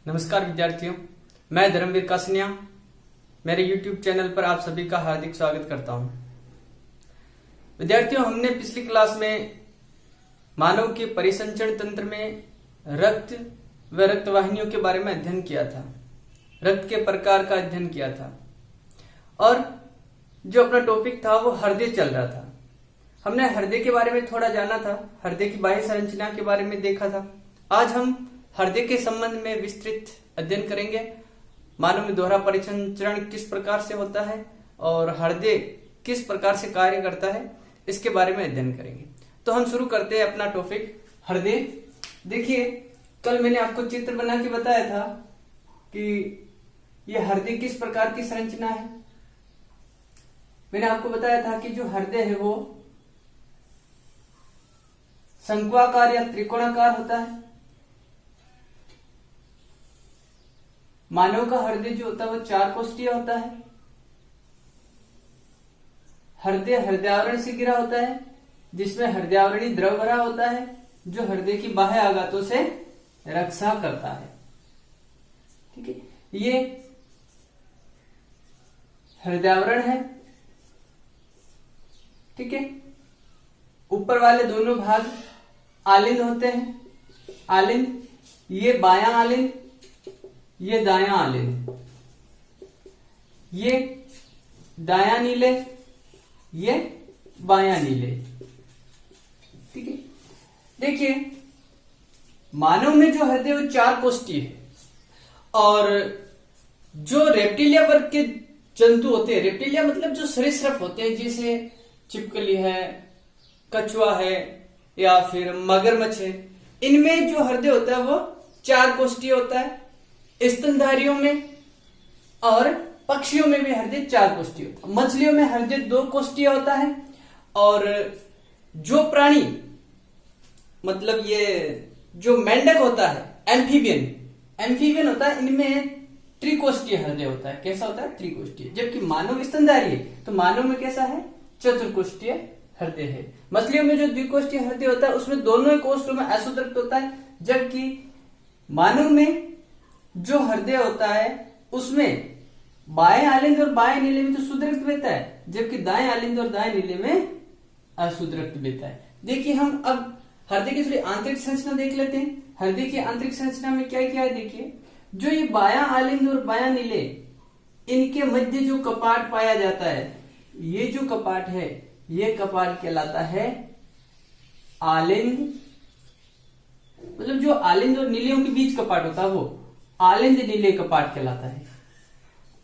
नमस्कार विद्यार्थियों, मैं धर्मवीर कासनिया मेरे YouTube चैनल पर आप सभी का हार्दिक स्वागत करता हूं। विद्यार्थियों, हमने पिछली क्लास में मानव के परिसंचरण तंत्र में रक्त व रक्तवाहिनियों के बारे में अध्ययन किया था, रक्त के प्रकार का अध्ययन किया था और जो अपना टॉपिक था वो हृदय चल रहा था। हमने हृदय के बारे में थोड़ा जाना था, हृदय की बाह्य संरचना के बारे में देखा था। आज हम हृदय के संबंध में विस्तृत अध्ययन करेंगे। मानव में दोहरा परिसंचरण किस प्रकार से होता है और हृदय किस प्रकार से कार्य करता है, इसके बारे में अध्ययन करेंगे। तो हम शुरू करते हैं अपना टॉपिक हृदय। देखिए, कल मैंने आपको चित्र बना के बताया था कि यह हृदय किस प्रकार की संरचना है। मैंने आपको बताया था कि जो हृदय है वो शंक्वाकार या त्रिकोणाकार होता है। मानव का हृदय जो होता है वो 4 कोष्ठीय होता है। हृदय हृदयावरण से घिरा होता है, जिसमें हृदयावरणी द्रव भरा होता है जो हृदय की बाह्य आघातों से रक्षा करता है। ठीक है, ये हृदयावरण है। ठीक है, ऊपर वाले दोनों भाग आलिंद होते हैं। आलिंद, ये बायां आलिंद, ये दायां आलिंद, ये दायां नीले, ये बायां नीले। ठीक है, देखिए मानव में जो हृदय वो 4 कोष्ठीय है और जो रेप्टिलिया वर्ग के जंतु होते हैं, रेप्टिलिया मतलब जो सरीसृप होते हैं, जैसे छिपकली है, कछुआ है या फिर मगरमच्छ है, इनमें जो हृदय होता है वो 4 कोष्ठीय होता है। स्तनधारियों में और पक्षियों में भी हृदय 4 कोष्ठीय होता है। मछलियों में हृदय 2 कोष्ठीय होता है और जो प्राणी मतलब ये जो मेंढक होता है, एम्फीबियन होता है, इनमें त्रिकोष्ठीय हृदय होता है। कैसा होता है? त्रिकोष्ठीय। जबकि मानव स्तनधारी है तो मानव में कैसा है? चतुर्कोष्ठीय हृदय है। मछलियों में जो द्विकोष्ठीय हृदय होता है उसमें दोनों ही कोष्ठों में अशुद्ध होता है। जबकि मानव में जो हृदय होता है उसमें बाएं आलिंद और बाएं नीले में तो शुद्ध रक्त बहता है, जबकि दाएं आलिंद और दाएं नीले में अशुद्ध रक्त बहता है। देखिए, हम अब हृदय की थोड़ी आंतरिक संरचना देख लेते हैं। हृदय की आंतरिक संरचना में क्या क्या है? देखिए, जो ये बायां आलिंद और बायां नीले, इनके मध्य जो कपाट पाया जाता है, ये जो कपाट है ये कपाट कहलाता है आलिंद। मतलब जो आलिंद और नीलियों के बीच कपाट होता है वो आलिंद नीले कपाट कहलाता है।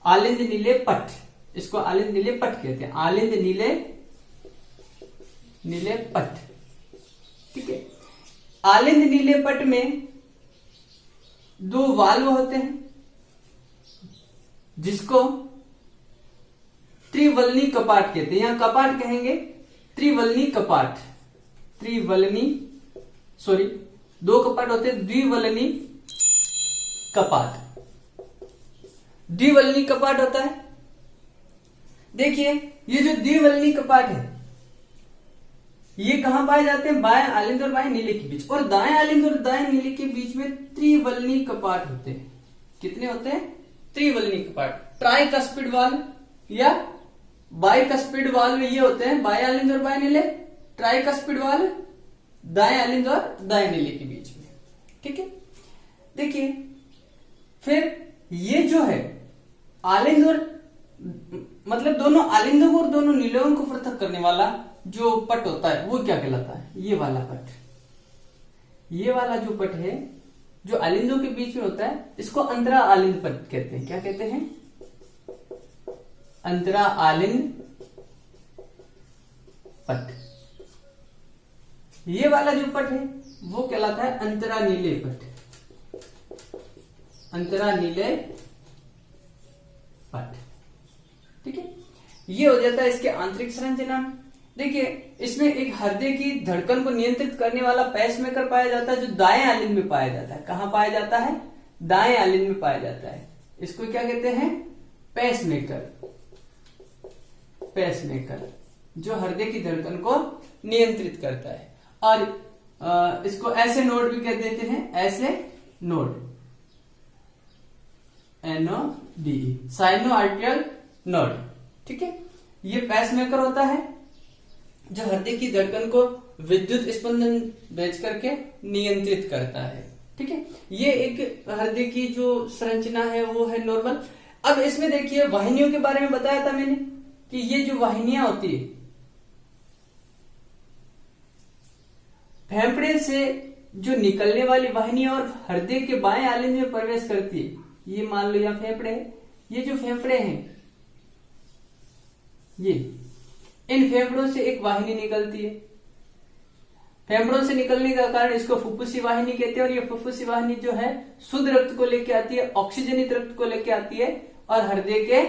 आलिंद नीले पट, इसको आलिंद नीले पट कहते हैं। आलिंद नीले पट। ठीक है, आलिंद नीले पट में 2 वाल्व होते हैं जिसको त्रिवलनी कपाट कहते हैं। यहां कपाट कहेंगे त्रिवलनी कपाट। 2 कपाट होते हैं, द्विवलनी कपाट। द्विवलनी कपाट होता है। देखिए, ये जो द्विवलनी कपाट है ये कहां पाए जाते हैं? बाएं आलिंद और बाएं नीले के बीच। और दाएं आलिंद और दाएं नीले के बीच में त्रिवलनी कपाट होते हैं। कितने होते हैं? त्रिवलनी कपाट। ट्राइकस्पिड वाल्व या बाइकस्पिड वाल्व ये होते हैं, बाएं आलिंद और बाएं नीले। ट्राइकस्पिड वाल्व दाएं आलिंद और दाएं नीले के बीच में। ठीक है, देखिए फिर ये जो है आलिंद और मतलब दोनों आलिंदों और दोनों नीलों को पृथक करने वाला जो पट होता है वो क्या कहलाता है? ये वाला पट। ये वाला जो पट है जो आलिंदों के बीच में होता है, इसको अंतरा आलिंद पट कहते हैं। क्या कहते हैं? अंतरा आलिंद पट। ये वाला जो पट है वो कहलाता है अंतरा नीले पट। अंतरा नीले पट। ठीक है, ये हो जाता है इसके आंतरिक संरचना। देखिए, इसमें एक हृदय की धड़कन को नियंत्रित करने वाला पेसमेकर पाया जाता है जो दाएं आलिंद में पाया जाता है। कहां पाया जाता है? दाएं आलिंद में पाया जाता है। इसको क्या कहते हैं? पेसमेकर। पेसमेकर जो हृदय की धड़कन को नियंत्रित करता है। और इसको ऐसे नोड भी कह देते हैं, ऐसे node. NODE, sinoatrial node. ठीक है, ये पेसमेकर होता है जो हृदय की धड़कन को विद्युत स्पंदन भेज करके नियंत्रित करता है। ठीक है, ये एक हृदय की जो संरचना है वो है नॉर्मल। अब इसमें देखिए वाहिनियों के बारे में बताया था मैंने कि ये जो वाहिनियां होती है फेफड़े से जो निकलने वाली वाहिनियां और हृदय के बाएं आलिंद में प्रवेश करती है, ये मान लो यहाँ फेफड़े है, ये जो फेफड़े हैं ये इन फेफड़ों से एक वाहिनी निकलती है। फेफड़ों से निकलने का कारण इसको फुफ्फुसी वाहिनी कहते हैं और ये फुफ्फुसी वाहिनी जो है शुद्ध रक्त को लेके आती है, ऑक्सीजनित रक्त को लेके आती है और हृदय के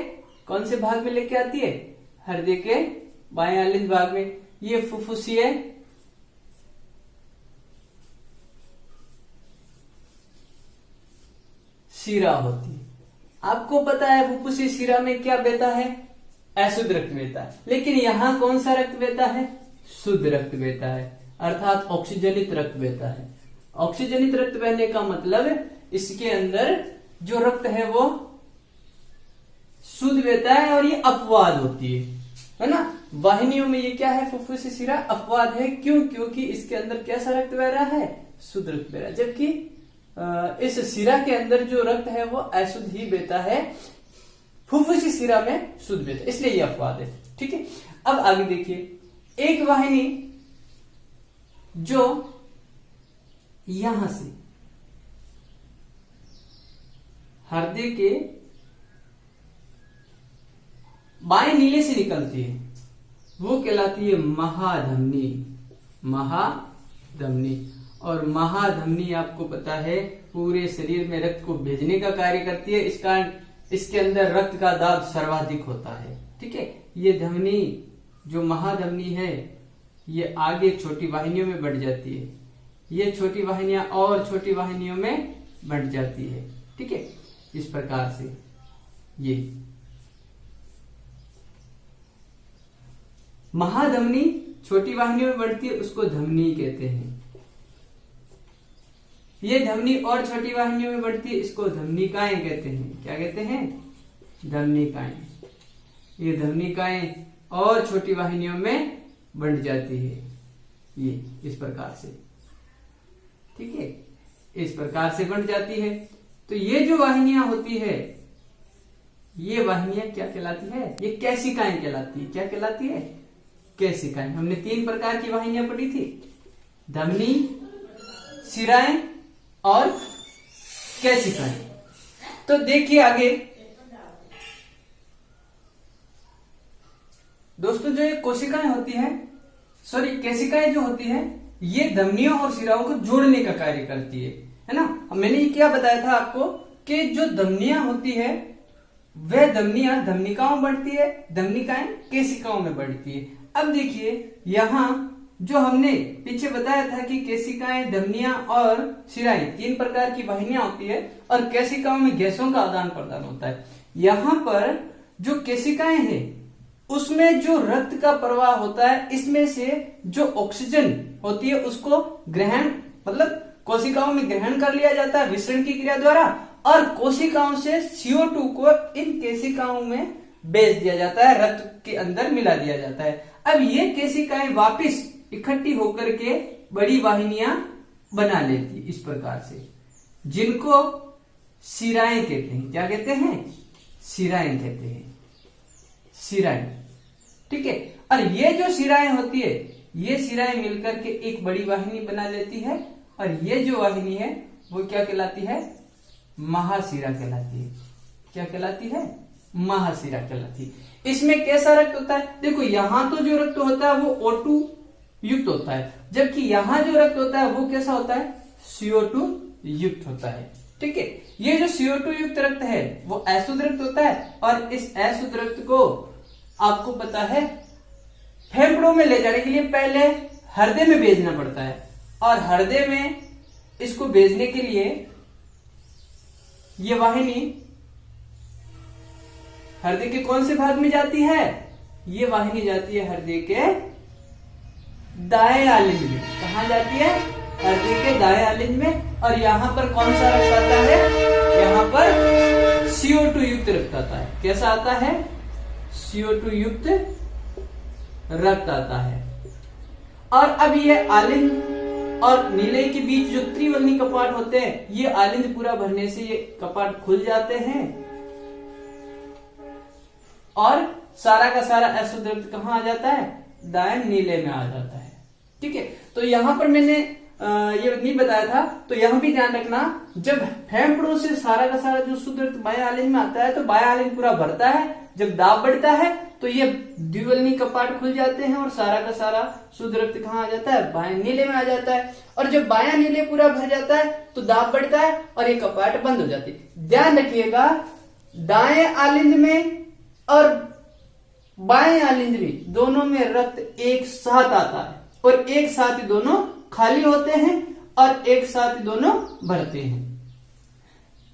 कौन से भाग में लेके आती है? हृदय के बाएं आलिंद भाग में। ये फुफ्फुसीय शिरा होती है। आपको पता है फुफ्फुसी शिरा में क्या बहता है? अशुद्ध रक्त बहता है, लेकिन यहां कौन सा रक्त बहता है? शुद्ध रक्त बहता है, अर्थात ऑक्सीजनित रक्त बहता है। ऑक्सीजनित रक्त बहने का मतलब इसके अंदर जो रक्त है वो शुद्ध बहता है और ये अपवाद होती है ना। वाहिनियों में ये क्या है? फुफ्फुसी शिरा अपवाद है। क्यों? क्योंकि इसके अंदर कैसा रक्त बह रहा है? शुद्ध रक्त बह रहा है, जबकि इस शिरा के अंदर जो रक्त है वो अशुद्ध ही बहता है, फुफ्फुसी शिरा में शुद्ध बहता है, इसलिए ये अपवाद है। ठीक है, अब आगे देखिए, एक वाहिनी जो यहां से हृदय के बाएं नीले से निकलती है वो कहलाती है महाधमनी। महाधमनी, और महाधमनी आपको पता है पूरे शरीर में रक्त को भेजने का कार्य करती है, इस कारण इसके अंदर रक्त का दाब सर्वाधिक होता है। ठीक है, ये धमनी जो महाधमनी है ये आगे छोटी वाहिनियों में बढ़ जाती है, ये छोटी वाहिनियां और छोटी वाहिनियों में बढ़ जाती है। ठीक है, इस प्रकार से ये महाधमनी छोटी वाहिनियों में बढ़ती है, उसको धमनी कहते हैं। ये धमनी और छोटी वाहिनियों में बढ़ती है, इसको धमनिकाएं कहते हैं। क्या कहते हैं? धमनिकाएं। ये धमनिकाएं और छोटी वाहिनियों में बढ़ जाती है, ये इस प्रकार से। ठीक है, इस प्रकार से बढ़ जाती है। तो ये जो वाहिनियां होती है ये वाहिनियां क्या कहलाती है? ये केशिकाएं कहलाती है। क्या कहलाती है? केशिकाएं। हमने 3 प्रकार की वाहिनियां पढ़ी थी, धमनी, शिराएं और केशिकाएं। तो देखिए आगे दोस्तों, जो ये कोशिकाएं होती हैं, सॉरी केशिकाएं जो होती हैं, ये धमनियों और शिराओं को जोड़ने का कार्य करती है ना। मैंने ये क्या बताया था आपको कि जो धमनियां होती है वह धमनियां धमनिकाओं में बढ़ती है, धमनिकाएं केशिकाओं में बढ़ती है। अब देखिए यहां जो हमने पीछे बताया था कि केशिकाएं, धमनियां और शिराएं 3 प्रकार की वाहिनियां होती है और केशिकाओं में गैसों का आदान प्रदान होता है। यहां पर जो केशिकाएं हैं उसमें जो रक्त का प्रवाह होता है, इसमें से जो ऑक्सीजन होती है उसको ग्रहण मतलब कोशिकाओं में ग्रहण कर लिया जाता है विसरण की क्रिया द्वारा, और कोशिकाओं से CO2 को इन केशिकाओं में भेज दिया जाता है, रक्त के अंदर मिला दिया जाता है। अब ये केशिकाएं वापिस इकट्ठी होकर के बड़ी वाहिनियां बना लेती इस प्रकार से, जिनको शिराएं कहते हैं। क्या कहते हैं? शिराएं कहते हैं, शिराएं। ठीक है, और ये जो शिराएं होती है ये शिराएं मिलकर के एक बड़ी वाहिनी बना लेती है, और ये जो वाहिनी है वो क्या कहलाती है? महाशिरा कहलाती है। क्या कहलाती है? महाशिरा कहलाती है। इसमें कैसा रक्त होता है? देखो यहां तो जो रक्त होता है वो O2 युक्त होता है, जबकि यहां जो रक्त होता है वो कैसा होता है? CO2 युक्त होता है। ठीक है, ये जो CO2 युक्त रक्त है वो अशुद्ध रक्त होता है, और इस अशुद्ध रक्त को आपको पता है फेफड़ों में ले जाने के लिए पहले हृदय में भेजना पड़ता है, और हृदय में इसको भेजने के लिए ये वाहिनी हृदय के कौन से भाग में जाती है? ये वाहिनी जाती है हृदय के दाएं आलिंद में। कहा जाती है? हृदय के दाएं आलिंद में। और यहां पर कौन सा रक्त आता है? यहां पर CO2 युक्त रक्त आता है। कैसा आता है? CO2 युक्त रक्त आता है। और अब ये आलिंद और नीले के बीच जो त्रिवलनी कपाट होते हैं, ये आलिंद पूरा भरने से ये कपाट खुल जाते हैं और सारा का सारा अशुद्ध रक्त कहाँ आ जाता है? दाएं नीले में आ जाता है। ठीक है, तो यहां पर मैंने ये नहीं बताया था, तो यहां भी ध्यान रखना, जब फेफड़ों से सारा का सारा जो शुद्ध रक्त बाएं आलिंद में आता है तो बाएं आलिंद पूरा भरता है। जब दाब बढ़ता है तो ये द्विवलनी कपाट खुल जाते हैं और सारा का सारा शुद्ध रक्त कहाँ आ जाता है? बाएं नीले में आ जाता है। और जब बायां नीले पूरा भर जाता है तो दाब बढ़ता है और ये कपाट बंद हो जाती है। ध्यान रखिएगा, दाएं आलिंद में और बाएं आलिंद में दोनों में रक्त एक साथ आता है और एक साथ ही दोनों खाली होते हैं और एक साथ ही दोनों भरते हैं।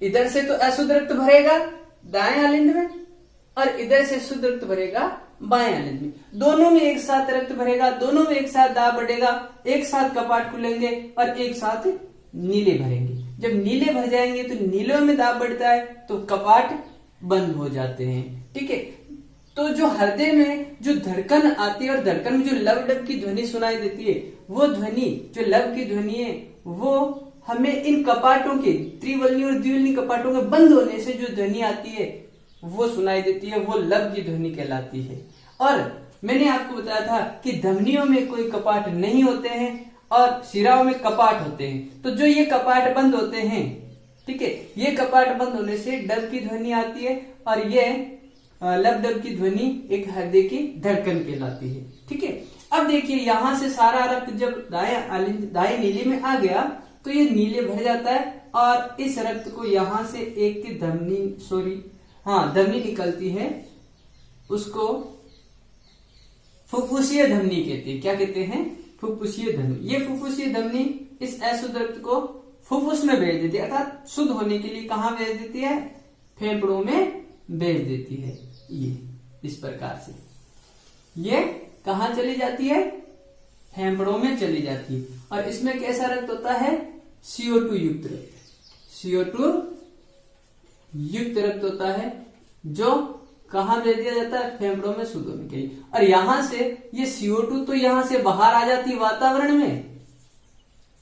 इधर से तो अशुद्ध रक्त भरेगा दाएं आलिंद में और इधर से शुद्ध रक्त भरेगा बाएं आलिंद में। दोनों में एक साथ रक्त भरेगा, दोनों में एक साथ दाब बढ़ेगा, एक साथ कपाट खुलेंगे और एक साथ नीले भरेंगे। जब नीले भर जाएंगे तो नीलों में दाब बढ़ता है तो कपाट बंद हो जाते हैं। ठीक है, तो जो हृदय में जो धड़कन आती है और धड़कन में जो लब डब की ध्वनि सुनाई देती है, वो ध्वनि जो लब की ध्वनि है वो हमें इन कपाटों के त्रिवलनी और द्विवलनी कपाटों के बंद होने से जो ध्वनि आती है वो सुनाई देती है, वो लब की ध्वनि कहलाती है। और मैंने आपको बताया था कि धमनियों में कोई कपाट नहीं होते हैं और शिराओं में कपाट होते हैं। तो जो ये कपाट बंद होते हैं, ठीक है, ये कपाट बंद होने से डब की ध्वनि आती है और ये लब डब की ध्वनि एक हृदय की धड़कन कहलाती है। ठीक है, अब देखिए यहां से सारा रक्त जब दाएं नीले में आ गया तो ये नीले भर जाता है और इस रक्त को यहां से एक की धमनी निकलती है, उसको फुफ्फुसीय धमनी कहते हैं। क्या कहते हैं? फुफ्फुसीय धमनी। ये फुफ्फुसीय धमनी इस अशुद्ध रक्त को फुफ्फुस में भेज देती है, अर्थात शुद्ध होने के लिए कहां भेज देती है? फेफड़ों में भेज देती है। ये इस प्रकार से ये कहां चली जाती है? फेफड़ों में चली जाती है। और इसमें कैसा रक्त होता है? CO2 युक्त रक्त। CO2 युक्त रक्त होता है जो कहां भेज दिया जाता है? फेफड़ों में शुद्ध होने के लिए। और यहां से ये CO2 तो यहां से बाहर आ जाती है वातावरण में,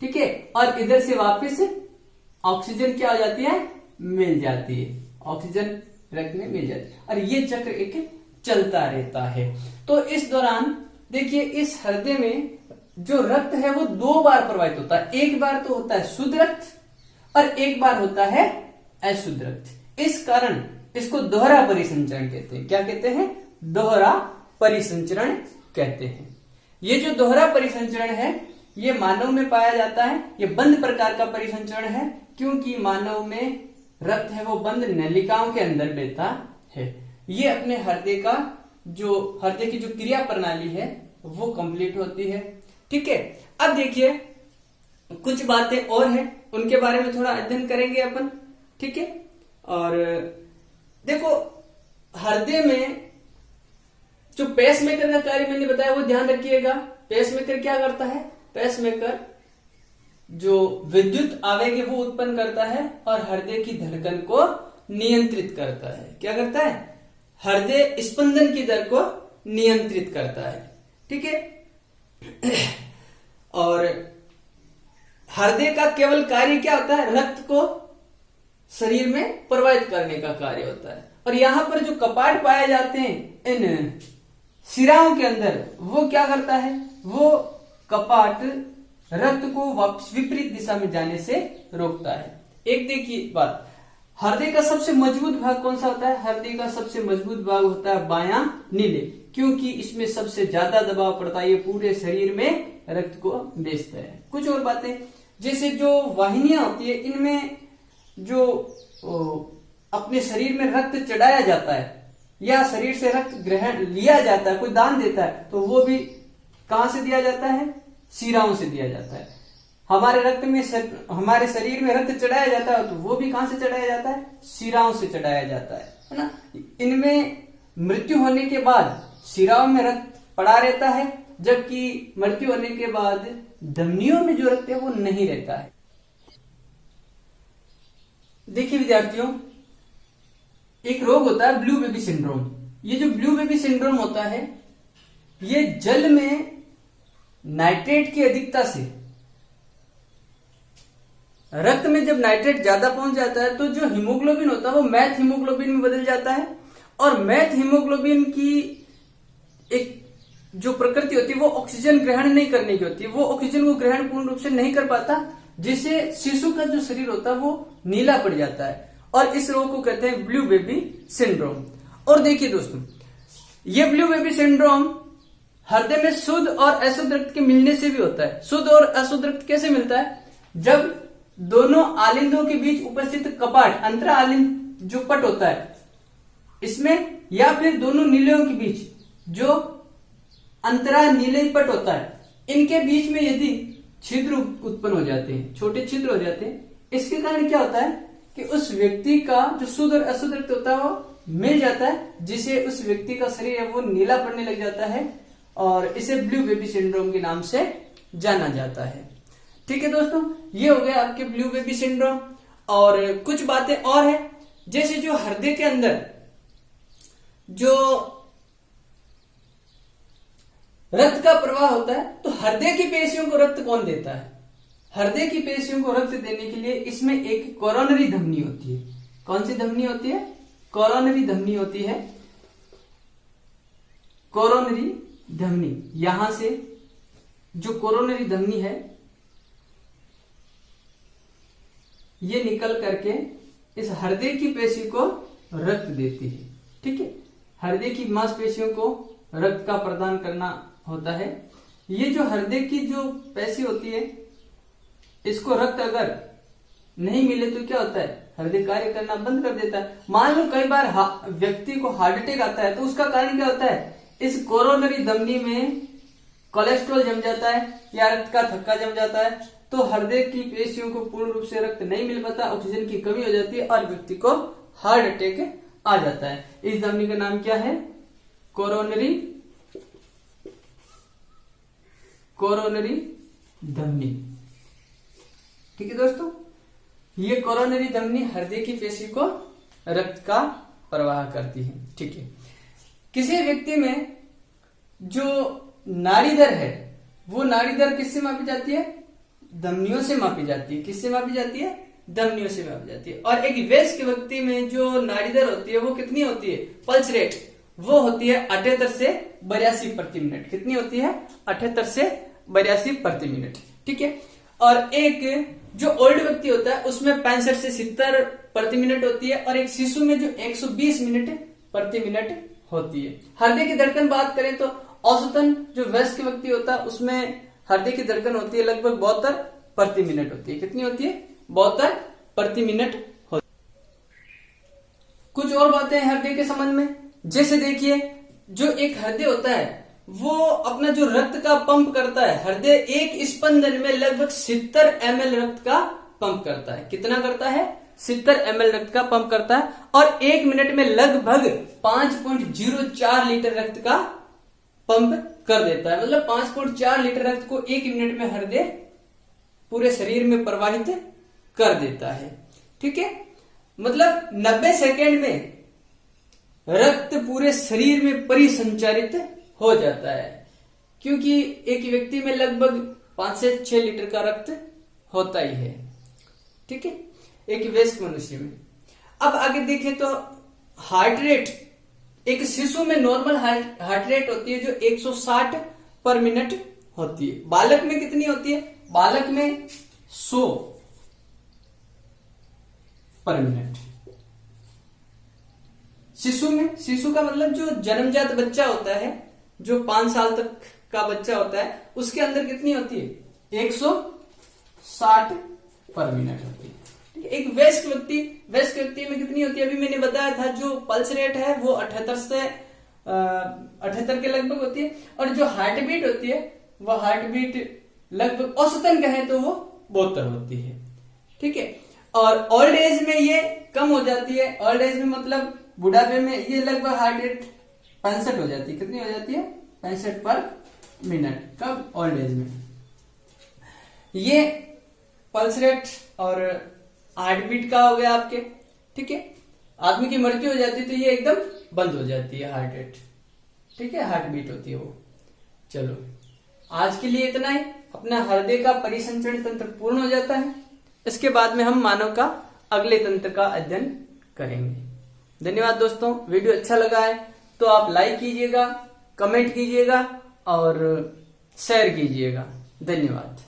ठीक है, और इधर से वापस ऑक्सीजन क्या हो जाती है? मिल जाती है, ऑक्सीजन रक्त में मिल जाती है और ये चक्र एक चलता रहता है। तो इस दौरान देखिए इस हृदय में जो रक्त है वो दो बार प्रवाहित होता है। एक बार तो होता है शुद्ध रक्त और एक बार होता है अशुद्ध रक्त। इस कारण इसको दोहरा परिसंचरण कहते हैं। क्या कहते हैं? दोहरा परिसंचरण कहते हैं। ये जो दोहरा परिसंचरण है ये मानव में पाया जाता है। ये बंद प्रकार का परिसंचरण है क्योंकि मानव में रक्त है वो बंद नलिकाओं के अंदर बहता है। ये अपने हृदय की जो क्रिया प्रणाली है वो कंप्लीट होती है। ठीक है, अब देखिए कुछ बातें और हैं, उनके बारे में थोड़ा अध्ययन करेंगे अपन। ठीक है, और देखो हृदय में जो पेसमेकर का कार्य मैंने बताया वो ध्यान रखिएगा। पेसमेकर क्या करता है? पेसमेकर जो विद्युत आवेग है वो उत्पन्न करता है और हृदय की धड़कन को नियंत्रित करता है। क्या करता है? हृदय स्पंदन की दर को नियंत्रित करता है। ठीक है, और हृदय का केवल कार्य क्या होता है? रक्त को शरीर में प्रवाहित करने का कार्य होता है। और यहां पर जो कपाट पाए जाते हैं इन शिराओं के अंदर, वो क्या करता है? वो कपाट रक्त को वापस विपरीत दिशा में जाने से रोकता है। एक देखिए बात, हृदय का सबसे मजबूत भाग कौन सा होता है? हृदय का सबसे मजबूत भाग होता है बायां नीले, क्योंकि इसमें सबसे ज्यादा दबाव पड़ता है। ये पूरे शरीर में रक्त को भेजता है। कुछ और बातें, जैसे जो वाहिनियां होती है इनमें जो अपने शरीर में रक्त चढ़ाया जाता है या शरीर से रक्त ग्रहण लिया जाता है, कोई दान देता है, तो वो भी कहां से दिया जाता है? शिराओं से दिया जाता है। हमारे शरीर में रक्त चढ़ाया जाता है तो वो भी कहां से चढ़ाया जाता है? शिराओं से चढ़ाया जाता है ना। इनमें मृत्यु होने के बाद शिराओं में रक्त पड़ा रहता है, जबकि मृत्यु होने के बाद धमनियों में जो रक्त है वो नहीं रहता है। देखिए विद्यार्थियों, एक रोग होता है ब्लू बेबी सिंड्रोम। ये जो ब्लू बेबी सिंड्रोम होता है, ये जल में नाइट्रेट की अधिकता से, रक्त में जब नाइट्रेट ज्यादा पहुंच जाता है तो जो हीमोग्लोबिन होता है वो मैथ हीमोग्लोबिन में बदल जाता है, और मैथ हीमोग्लोबिन की एक जो प्रकृति होती है वो ऑक्सीजन ग्रहण नहीं करने की होती है, वो ऑक्सीजन को ग्रहण पूर्ण रूप से नहीं कर पाता, जिससे शिशु का जो शरीर होता है वो नीला पड़ जाता है, और इस रोग को कहते हैं ब्लू बेबी सिंड्रोम। और देखिए दोस्तों, ये ब्लू बेबी सिंड्रोम हृदय में शुद्ध और अशुद्ध रक्त के मिलने से भी होता है। शुद्ध और अशुद्ध रक्त कैसे मिलता है? जब दोनों आलिंदों के बीच उपस्थित कपाट, अंतरा आलिंद जो पट होता है इसमें, या फिर दोनों नीलियों के बीच जो अंतरा नीले पट होता है, इनके बीच में यदि छिद्र उत्पन्न हो जाते हैं, छोटे छिद्र हो जाते हैं, इसके कारण क्या होता है कि उस व्यक्ति का जो शुद्ध और अशुद्ध रक्त होता है वो मिल जाता है, जिससे उस व्यक्ति का शरीर है वो नीला पड़ने लग जाता है, और इसे ब्लू बेबी सिंड्रोम के नाम से जाना जाता है। ठीक है दोस्तों, ये हो गया आपके ब्लू बेबी सिंड्रोम। और कुछ बातें और है, जैसे जो हृदय के अंदर जो रक्त का प्रवाह होता है, तो हृदय की पेशियों को रक्त कौन देता है? हृदय की पेशियों को रक्त देने के लिए इसमें एक कोरोनरी धमनी होती है। कौन सी धमनी होती है? कोरोनरी धमनी होती है। कोरोनरी धमनी, यहां से जो कोरोनरी धमनी है ये निकल करके इस हृदय की पेशी को रक्त देती है। ठीक है, हृदय की मांसपेशियों को रक्त का प्रदान करना होता है। ये जो हृदय की जो पेशी होती है, इसको रक्त अगर नहीं मिले तो क्या होता है? हृदय कार्य करना बंद कर देता है। मान लो कई बार व्यक्ति को हार्ट अटैक आता है, तो उसका कारण क्या होता है? इस कोरोनरी धमनी में कोलेस्ट्रॉल जम जाता है या रक्त का थक्का जम जाता है, तो हृदय की पेशियों को पूर्ण रूप से रक्त नहीं मिल पाता, ऑक्सीजन की कमी हो जाती है और व्यक्ति को हार्ट अटैक आ जाता है। इस धमनी का नाम क्या है? कोरोनरी धमनी। ठीक है दोस्तों, ये कोरोनरी धमनी हृदय की पेशी को रक्त का प्रवाह करती है। ठीक है, किसी व्यक्ति में जो नाड़ी दर है, वो नाड़ी दर किससे मापी जाती है? धमनियों से मापी जाती है। किससे मापी जाती है? धमनियों से मापी जाती है। और एक वयस्क व्यक्ति में जो नाड़ी दर होती है वो कितनी होती है? पल्स रेट, वो होती है 78 से 82 प्रति मिनट। कितनी होती है? 78 से 82 प्रति मिनट। ठीक है, और एक जो ओल्ड व्यक्ति होता है उसमें 65 से 70 प्रति मिनट होती है, और एक शिशु में जो 120 मिनट प्रति मिनट होती है। हृदय की धड़कन बात करें तो औसतन जो वयस्क व्यक्ति होता है उसमें हृदय की धड़कन होती है लगभग 72 प्रति मिनट होती है। कितनी होती है? 72 प्रति मिनट होती है। कुछ और बातें हैं हृदय के संबंध में, जैसे देखिए, जो एक हृदय होता है वो अपना जो रक्त का पंप करता है, हृदय एक स्पंदन में लगभग 70 ml रक्त का पंप करता है। कितना करता है? 70 ml रक्त का पंप करता है, और 1 मिनट में लगभग 5.04 लीटर रक्त का पंप कर देता है। मतलब 5.4 लीटर रक्त को 1 मिनट में हृदय पूरे शरीर में प्रवाहित कर देता है। ठीक है, मतलब 90 सेकेंड में रक्त पूरे शरीर में परिसंचारित हो जाता है, क्योंकि एक व्यक्ति में लगभग 5 से 6 लीटर का रक्त होता ही है। ठीक है, एक वयस्क मनुष्य में। अब आगे देखें तो हार्ट रेट, एक शिशु में नॉर्मल हार्ट रेट होती है जो 160 पर मिनट होती है। बालक में कितनी होती है? बालक में 100 पर मिनट। शिशु में, शिशु का मतलब जो जन्मजात बच्चा होता है, जो 5 साल तक का बच्चा होता है, उसके अंदर कितनी होती है? 160 पर मिनट होती है। एक वयस्क व्यक्ति में कितनी होती है? अभी मैंने बताया था, जो पल्स रेट है वो 78 से 78 के लगभग होती है, और जो हार्ट बीट होती है वह हार्ट बीट लगभग औसतन कहें तो वो 72 होती है। ठीक है, और ओल्ड एज में ये कम हो जाती है। ओल्ड एज में मतलब बुढ़ापे में ये लगभग हार्ट रेट 65 हो जाती है। कितनी हो जाती है? 65 पर मिनट। कब? ओल्ड एज में। ये पल्स रेट और हार्ट बीट का हो गया आपके। ठीक है, आदमी की मृत्यु हो जाती है तो ये एकदम बंद हो जाती है हार्ट रेट, ठीक है, हार्ट बीट होती है वो। चलो आज के लिए इतना ही। अपना हृदय का परिसंचरण तंत्र पूर्ण हो जाता है, इसके बाद में हम मानव का अगले तंत्र का अध्ययन करेंगे। धन्यवाद दोस्तों, वीडियो अच्छा लगा है तो आप लाइक कीजिएगा, कमेंट कीजिएगा और शेयर कीजिएगा। धन्यवाद।